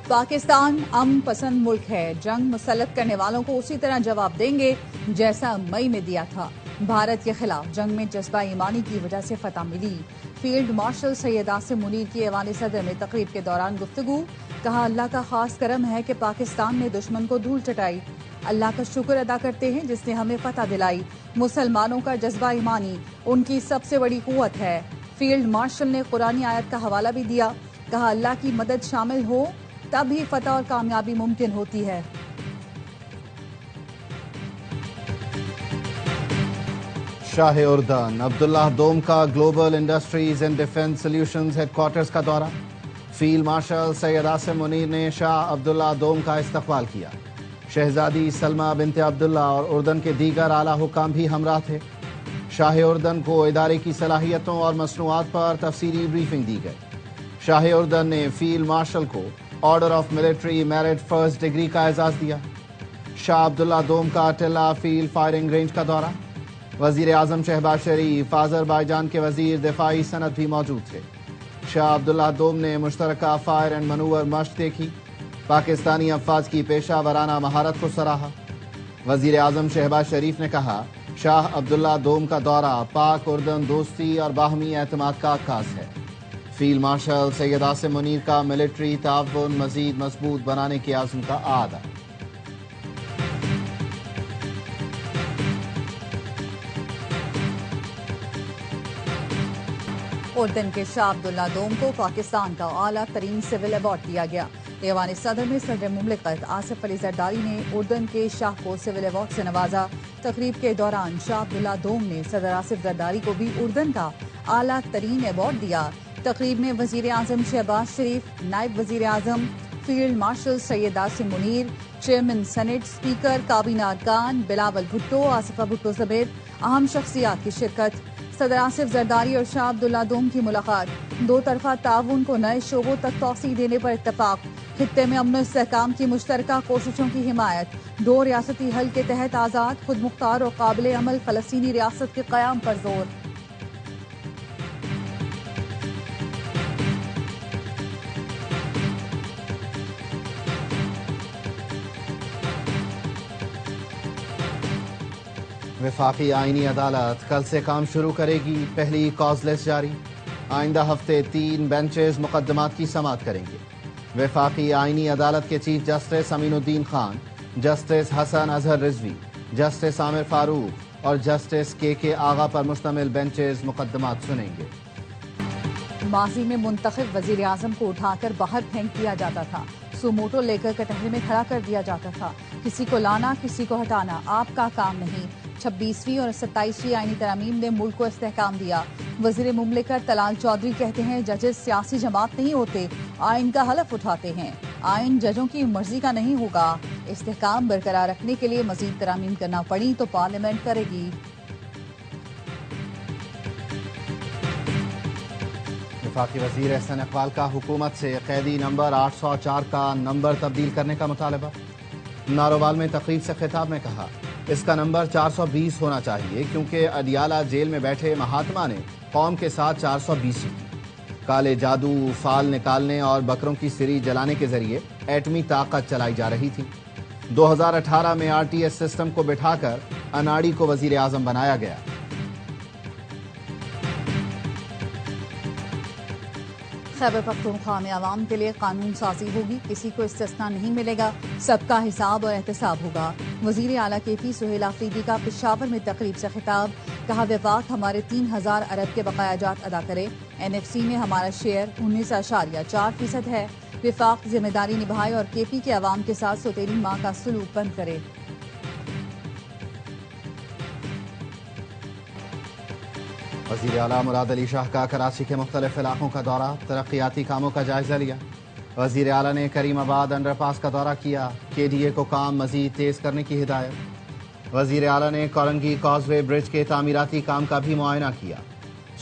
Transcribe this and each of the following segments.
پاکستان امن پسند ملک ہے، جنگ مسلط کرنے والوں کو اسی طرح جواب دیں گے جیسا مئی میں دیا تھا۔ بھارت کے خلاف جنگ میں جذبہ ایمانی کی وجہ سے فتح ملی۔ فیلڈ مارشل سید عاصم منیر کی ایوان صدر میں تقریب کے دوران گفتگو، کہا اللہ کا خاص کرم ہے کہ پاکستان نے دشمن کو دھول چٹائی۔ اللہ کا شکر ادا کرتے ہیں جس نے ہمیں فتح دلائی۔ مسلمانوں کا جذبہ ایمانی ان کی سب سے بڑی قوت ہے۔ فیلڈ مارشل نے قرآنی آیت کا حوالہ بھی دیا، کہا اللہ کی مدد شامل ہو تب ہی فتح اور کامیابی ممکن ہوتی ہے۔ شاہ اردن عبداللہ دوم کا global industries and defence solutions ہیڈ کوارٹرز کا دورہ۔ فیلڈ مارشل سید عاصم منیر نے شاہ عبداللہ دوم کا استقبال کیا۔ شہزادی سلمہ بنت عبداللہ اور اردن کے دیگر اعلیٰ حکام بھی ہمراہ تھے۔ شاہ اردن کو ادارے کی صلاحیتوں اور مصنوعات پر تفصیلی بریفنگ دی گئی۔ شاہ اردن نے فیلڈ مارشل کو order of military merit first degree کا اعزاز دیا۔ شاہ عبداللہ دوم کا ٹلہ فیلڈ فائرنگ رینج کا دورہ۔ وزیر اعظم شہباز شریف، آذربائیجان کے وزیر دفاعی صنعت بھی موجود تھے۔ شاہ عبداللہ دوم نے مشترکہ فائر اینڈ منور مشق دیکھی۔ پاکستانی افواج کی پیشہ ورانہ مہارت کو سراہا۔ وزیر اعظم شہباز شریف نے کہا، شاہ عبداللہ دوم کا دورہ پاک اردن دوستی اور باہمی اعتماد کا عکاس ہے۔ فیلڈ مارشل سید عاصم منیر کا ملٹری تعاون مزید مضبوط بنانے کے عزم کا اعادہ۔ اردن کے شاہ عبداللہ دوم کو پاکستان کا اعلیٰ ترین سول ایوارڈ دیا گیا۔ ایوان صدر میں صدر مملکت آصف علی زرداری نے اردن کے شاہ کو سول ایوارڈ سے نوازا۔ تقریب کے دوران شاہ عبداللہ دوم نے صدر آصف زرداری کو بھی اردن کا اعلیٰ ترین ایوارڈ دیا۔ تقریب میں وزیر اعظم شہباز شریف، نائب وزیر اعظم، field marshal Syed Asim Munir, chairman senate, speaker کابینہ ارکان بلاول بھٹو، آصفہ بھٹو سمیت اہم شخصیات کی شرکت۔ صدر آصف زرداری اور شاہ عبداللہ دوم کی ملاقات، دو طرفہ تعاون کو نئے شعبوں تک توسیع دینے پر اتفاق۔ خطے میں امن و استحکام کی مشترکہ کوششوں کی حمایت، دو ریاستی حل کے تحت آزاد، خود مختار اور قابل عمل فلسطینی ریاست کے قیام پر زور۔ وفاقی آئینی عدالت کل سے کام شروع کرے گی، پہلی کاز لسٹ جاری۔ آئندہ ہفتے 3 بینچز مقدمات کی سماعت کریں گے۔ وفاقی آئینی عدالت کے چیف جسٹس امین الدین خان، جسٹس حسن اظہر رضوی، جسٹس عامر فاروق اور جسٹس کے آغا پر مشتمل بینچز مقدمات سنیں گے۔ ماضی میں منتخب وزیر اعظم کو اٹھا کر باہر پھینک دیا جاتا تھا، سوموٹو لے کر کٹہرے میں کھڑا کر دیا جاتا تھا۔ کسی کو لانا، کسی کو ہٹانا آپ کا کام نہیں۔ 26ویں اور 27ویں آئینی ترامیم نے ملک کو استحکام دیا۔ وزیر مملکت طلال چودھری کہتے ہیں، ججز سیاسی جماعت نہیں ہوتے، آئین کا حلف اٹھاتے ہیں۔ آئین ججوں کی مرضی کا نہیں ہوگا۔ استحکام برقرار رکھنے کے لیے مزید ترامیم کرنا پڑی تو پارلیمنٹ کرے گی۔ وفاقی وزیر احسن اقبال کا حکومت سے قیدی نمبر 804 کا نمبر تبدیل کرنے کا مطالبہ۔ نارووال میں تقریب سے خطاب میں کہا، اس کا نمبر 420 ہونا چاہیے کیونکہ اڈیالہ جیل میں بیٹھے مہاتما نے قوم کے ساتھ 420 کی۔ کالے جادو، فال نکالنے اور بکروں کی سری جلانے کے ذریعے ایٹمی طاقت چلائی جا رہی تھی۔ 2018 میں RTS سسٹم کو بٹھا کر اناڑی کو وزیر اعظم بنایا گیا۔ خیبر پختونخوا میں عوام کے لیے قانون سازی ہوگی، کسی کو استثناء نہیں ملے گا، سب کا حساب اور احتساب ہوگا۔ وزیر اعلیٰ KP سہیل آفریدی کا پشاور میں تقریب سے خطاب، کہا وفاق ہمارے 3000 ارب کے بقایا جات ادا کرے، NFC میں ہمارا شیئر 19.4% ہے۔ وفاق ذمہ داری نبھائے اور KP کے عوام کے ساتھ سوتیلی ماں کا سلوک بند کرے۔ وزیر اعلیٰ مراد علی شاہ کا کراچی کے مختلف علاقوں کا دورہ، ترقیاتی کاموں کا جائزہ لیا۔ وزیر اعلیٰ نے کریم آباد انڈر پاس کا دورہ کیا، KDA کو کام مزید تیز کرنے کی ہدایت۔ وزیر اعلیٰ نے کورنگی کازوے برج کے تعمیراتی کام کا بھی معائنہ کیا۔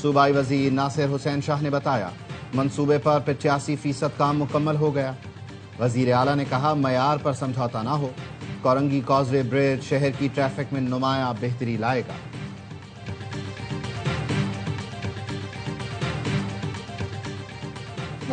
صوبائی وزیر ناصر حسین شاہ نے بتایا، منصوبے پر 85% کام مکمل ہو گیا۔ وزیر اعلیٰ نے کہا، معیار پر سمجھوتا نہ ہو، کورنگی کازوے برج شہر کی ٹریفک میں نمایاں بہتری لائے گا۔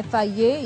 FIA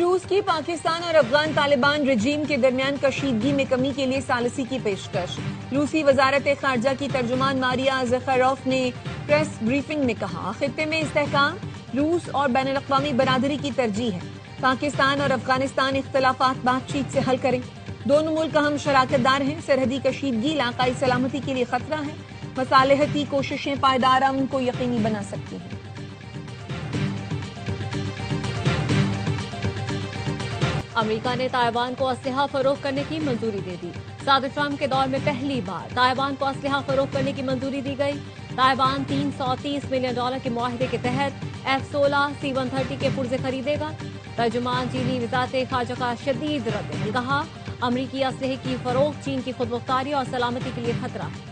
روس کی پاکستان اور افغان طالبان رجیم کے درمیان کشیدگی میں کمی کے لیے ثالثی کی پیشکش. روسی وزارت خارجہ کی ترجمان ماریا زخاروف نے پریس بریفنگ میں کہا خطے میں استحکام روس اور بین الاقوامی برادری کی ترجیح ہے. پاکستان اور افغانستان اختلافات بات چیت سے حل کریں. دونوں ملک اہم شراکت دار ہیں. سرحدی کشیدگی علاقائی سلامتی کے لیے خطرہ ہے. مصالحتی کوششیں پائیدار امن کو یقینی بنا سکتی ہیں. امریکہ نے تائیوان کو اسلحہ فروخت کرنے کی منظوری دے دی. صدر ٹرمپ کے دور میں پہلی بار تائیوان کو اسلحہ فروخت کرنے کی منظوری دی گئی. تائیوان $330 ملین کے معاہدے کے تحت F-16 C-130 کے پرزے خریدے گا. ترجمان چینی وزارت خارجہ کا شدید رد عمل. کہا امریکی اسلحے کی فروخت چین کی خود مختاری اور سلامتی کے لیے خطرہ ہے.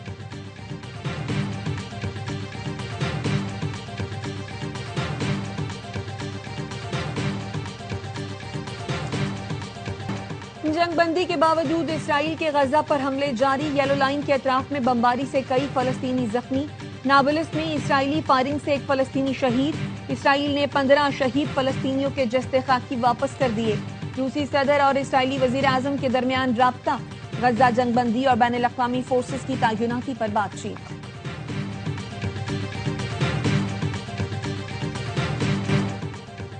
جنگ بندی کے باوجود اسرائیل کے غزہ پر حملے جاری. یلو لائن کے اطراف میں بمباری سے کئی فلسطینی زخمی. نابلس میں اسرائیلی فائرنگ سے ایک فلسطینی شہید. اسرائیل نے 15 شہید فلسطینیوں کے جسد خاکی واپس کر دیے. روسی صدر اور اسرائیلی وزیر اعظم کے درمیان رابطہ. غزہ جنگ بندی اور بین الاقوامی فورسز کی تعیناتی پر بات چیت.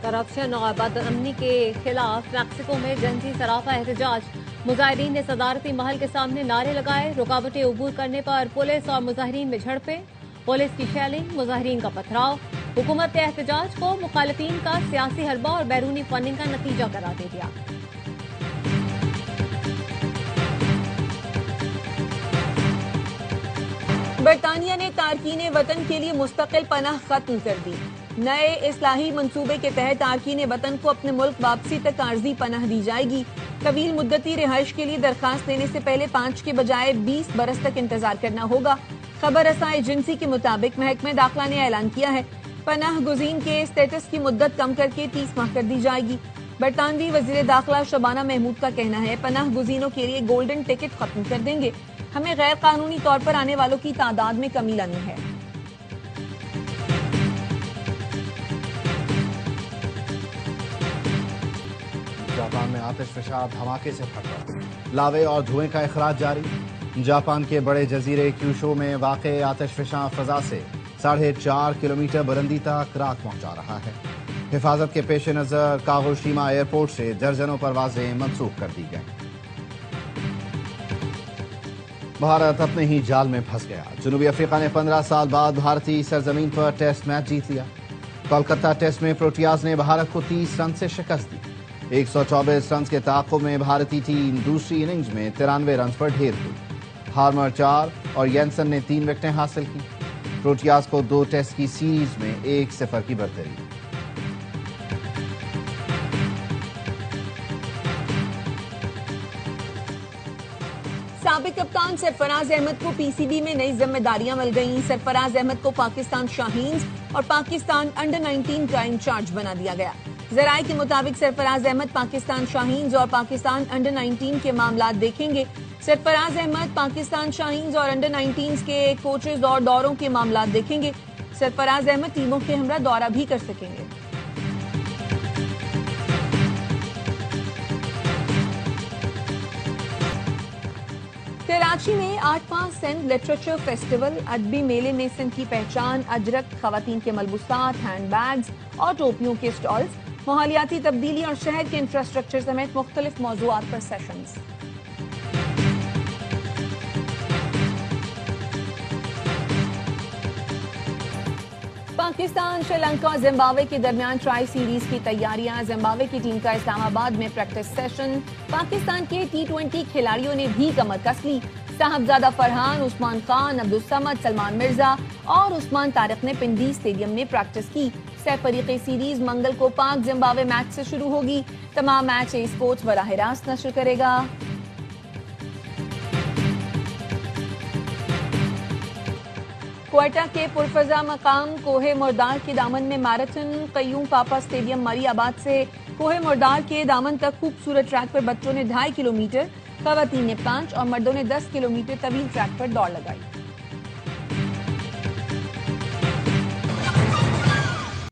کرپشن اور بد امنی کے خلاف میکسیکو میں جنسی سراپا احتجاج. مظاہرین نے صدارتی محل کے سامنے نعرے لگائے. رکاوٹیں عبور کرنے پر پولیس اور مظاہرین میں جھڑپیں. پولیس کی شیلنگ، مظاہرین کا پتھراؤ. حکومت نے احتجاج کو مخالفین کا سیاسی حربہ اور بیرونی فنڈنگ کا نتیجہ قرار دے دیا. برطانیہ نے تارکین وطن کے لیے مستقل پناہ ختم کر دی. نئے اصلاحی منصوبے کے تحت تارکین وطن کو اپنے ملک واپسی تک عارضی پناہ دی جائے گی. طویل مدتی رہائش کے لیے درخواست دینے سے پہلے 5 کے بجائے 20 برس تک انتظار کرنا ہوگا. خبر رساں ایجنسی کے مطابق محکمہ داخلہ نے اعلان کیا ہے پناہ گزین کے اسٹیٹس کی مدت کم کر کے 30 ماہ کر دی جائے گی. برطانوی وزیر داخلہ شبانہ محمود کا کہنا ہے پناہ گزینوں کے لیے گولڈن ٹکٹ ختم کر دیں گے. ہمیں غیر قانونی طور پر آنے والوں کی تعداد میں کمی لانی ہے. جاپان میں آتش فشاں دھماکے سے پھٹا. لاوے اور دھوئیں کا اخراج جاری. جاپان کے بڑے جزیرے کیوشو میں واقع آتش فشاں فضا سے 4.5 کلومیٹر بلندی تک راکھ پہنچا رہا ہے. حفاظت کے پیش نظر کاغوشیما ایئرپورٹ سے درجنوں پروازیں منسوخ کر دی گئیں. بھارت اپنے ہی جال میں پھنس گیا. جنوبی افریقہ نے 15 سال بعد بھارتی سرزمین پر ٹیسٹ میچ جیت لیا. کولکتہ ٹیسٹ میں پروٹیاز نے بھارت کو 30 رن سے شکست دی. 124 رنز کے تعاقب میں بھارتی ٹیم دوسری اننگز میں 93 رنز پر ڈھیر ہوئی. ہارمر 4 اور یینسن نے 3 وکٹیں حاصل کی. پروٹیاز کو 2 ٹیسٹ کی سیریز میں 1-0 کی برتری. سابق کپتان سرفراز احمد کو پی سی بی میں نئی ذمہ داریاں مل گئیں. سرفراز احمد کو پاکستان شاہینز اور پاکستان انڈر 19 کا انچارج بنا دیا گیا. ذرائع کے مطابق سرفراز احمد پاکستان شاہینز اور پاکستان انڈر 19 کے معاملات دیکھیں گے. سرفراز احمد پاکستان شاہینز اور انڈر 19 کے کوچز اور دوروں کے معاملات دیکھیں گے. سرفراز احمد ٹیموں کے ہمراہ دورہ بھی کر سکیں گے. کراچی میں 8واں سندھ لٹریچر فیسٹیول. ادبی میلے میں سندھ کی پہچان اجرک، خواتین کے ملبوسات، ہینڈ بیگز اور ٹوپیوں کے اسٹالز، ماحولیاتی تبدیلی اور شہر کے انفراسٹرکچر سمیت مختلف موضوعات پر سیشنز. پاکستان شری لنکا اور زمبابوے کے درمیان ٹرائی سیریز کی تیاریاں. زمبابوے کی ٹیم کا اسلام آباد میں پریکٹس سیشن. پاکستان کے T20 کھلاڑیوں نے بھی کمر کس لی. صاحبزادہ فرحان، عثمان خان، عبدالصمد، سلمان مرزا اور عثمان طارق نے پنڈی اسٹیڈیم میں پریکٹس کی. سہ فریقی سیریز منگل کو پاک زمبابوے میچ سے شروع ہوگی. تمام میچ اے اسپورٹس براہ راست نشر کرے گا. کوئٹہ کے پرفضا مقام کوہ مردار کے دامن میں میراتھن. قیوم پاپا اسٹیڈیم مری آباد سے کوہ مردار کے دامن تک خوبصورت ٹریک پر بچوں نے 2.5 کلومیٹر، خواتین نے 5 اور مردوں نے 10 کلومیٹر طویل ٹریک پر دوڑ لگائی.